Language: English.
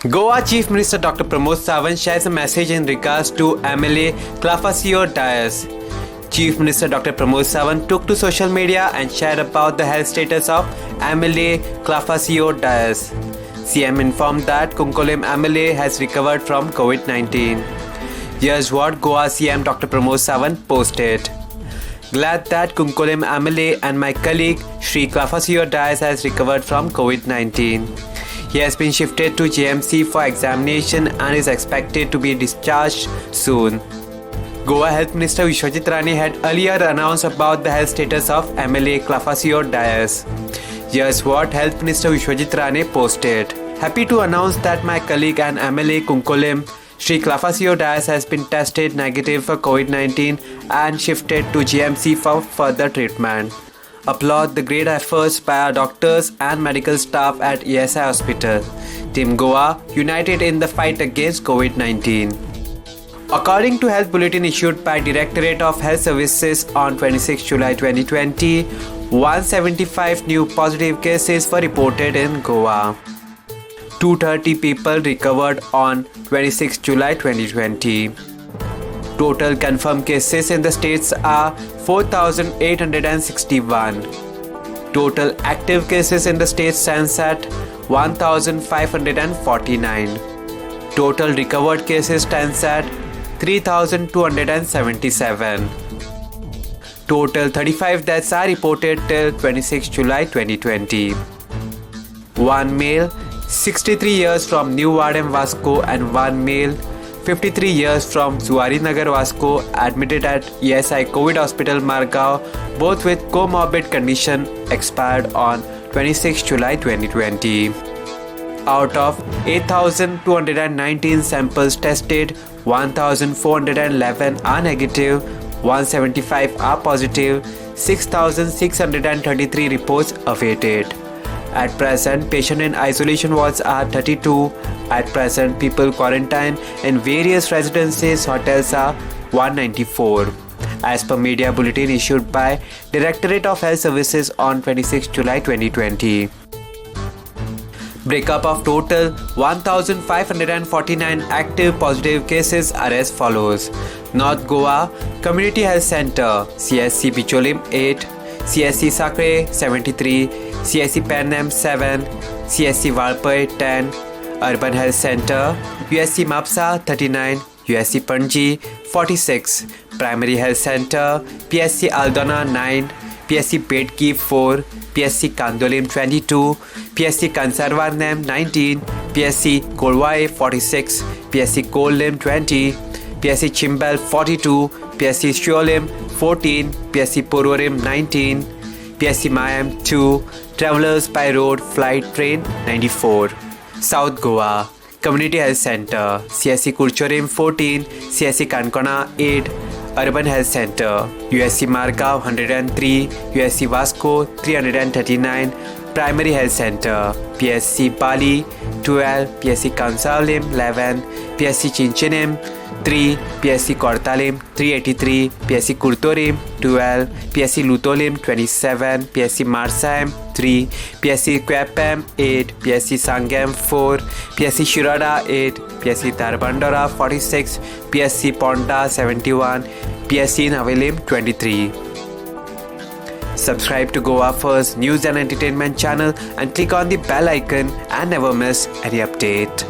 Goa Chief Minister Dr. Pramod Sawant shares a message in regards to MLA Claffasio Dias. Chief Minister Dr. Pramod Sawant took to social media and shared about the health status of MLA Claffasio Dias. CM informed that Kunkolim MLA has recovered from COVID-19. Here's what Goa CM Dr. Pramod Sawant posted. Glad that Kunkolim MLA and my colleague Shri Claffasio Dias has recovered from COVID-19. He has been shifted to JMC for examination and is expected to be discharged soon. Goa Health Minister Vishwajit Rane had earlier announced about the health status of MLA Claffasio Dias. Here's what Health Minister Vishwajit Rane posted. Happy to announce that my colleague and MLA Kunkolim Shri Claffasio Dias has been tested negative for COVID-19 and shifted to GMC for further treatment. Applaud the great efforts by our doctors and medical staff at ESI Hospital. Team Goa united in the fight against COVID-19. According to Health Bulletin issued by Directorate of Health Services on 26 July 2020, 175 new positive cases were reported in Goa. 230 people recovered on 26 July 2020. Total confirmed cases in the states are 4,861. Total active cases in the states stands at 1,549. Total recovered cases stands at 3,277. Total 35 deaths are reported till 26 July 2020. One male, 63 years from New Wardem Vasco and one male, 53 years from Zuari Nagar Vasco admitted at ESI COVID Hospital Margao, both with comorbid condition, expired on 26 July 2020. Out of 8,219 samples tested, 1,411 are negative, 175 are positive, 6,633 reports awaited. At present, patient in isolation wards are 32. At present, people quarantined in various residences hotels are 194. As per media bulletin issued by Directorate of Health Services on 26 July 2020. Breakup of total 1,549 active positive cases are as follows. North Goa Community Health Center CSC Bicholim 8, CSC Sakre 73, CSC Pannam 7, CSC Valpai 10, Urban Health Center USC Mapsa 39, USC Panji 46, Primary Health Center PSC Aldona 9, PSC Bedki 4, PSC Kandolim 22, PSC Kansarvarnam 19, PSC Kolwai 46, PSC Kolim 20, PSC Chimbal 42, PSC Shiolim 14, PSC Purwarim 19, PSC Mayam 2, Travelers by Road Flight Train 94. South Goa Community Health Center CSC Kurchorim 14, CSC Kankona 8, Urban Health Center USC Margao 103, USC Vasco 339, Primary Health Center PSC Bali 12, PSC Kansalim 11, PSC Chinchinim 3, PSC Kortalim 383, PSC Kurtorim 12, PSC Lutolim 27, PSC Marsam 3, PSC Kwepam 8, PSC Sangam 4, PSC Shirada 8, PSC Darbandora 46, PSC Ponta 71, PSC Navelim 23. Subscribe to Goa First News and Entertainment channel and click on the bell icon and never miss any update.